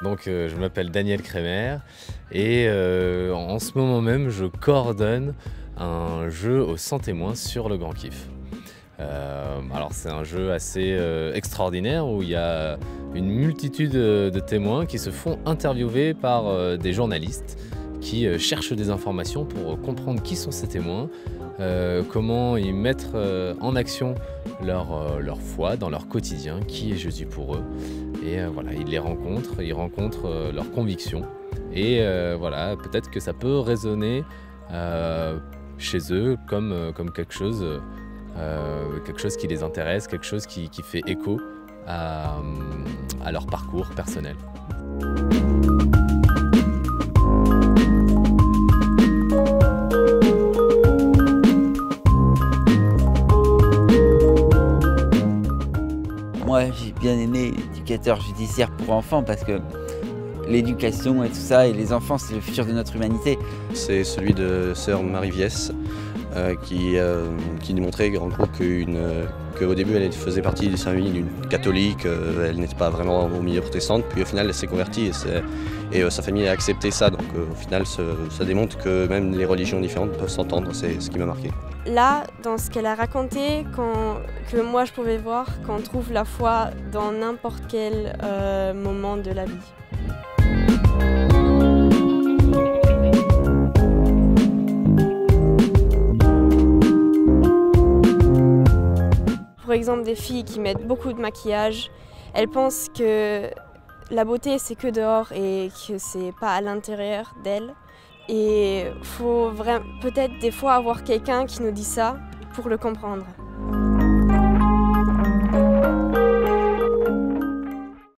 Donc je m'appelle Daniel Crémer et en ce moment même je coordonne un jeu au 100 témoins sur le Grand Kiff. Alors c'est un jeu assez extraordinaire où il y a une multitude de témoins qui se font interviewer par des journalistes qui cherchent des informations pour comprendre qui sont ces témoins, comment ils mettent en action leur foi dans leur quotidien, qui est Jésus pour eux. Et voilà, ils rencontrent leurs convictions. Et voilà, peut-être que ça peut résonner chez eux comme quelque chose qui les intéresse, quelque chose qui fait écho à leur parcours personnel. Moi, j'ai bien aimé éducateur judiciaire pour enfants parce que l'éducation et tout ça, et les enfants, c'est le futur de notre humanité. C'est celui de sœur Marie Viès qui nous montrait en gros qu'au début elle faisait partie de sa famille d'une catholique, elle n'était pas vraiment au milieu protestante, puis au final elle s'est convertie et sa famille a accepté ça, donc au final ça démontre que même les religions différentes peuvent s'entendre, c'est ce qui m'a marqué. Là, dans ce qu'elle a raconté, que moi je pouvais voir, qu'on trouve la foi dans n'importe quel moment de la vie. Par exemple, des filles qui mettent beaucoup de maquillage, elles pensent que la beauté c'est que dehors et que c'est pas à l'intérieur d'elles. Et il faut peut-être des fois avoir quelqu'un qui nous dit ça pour le comprendre.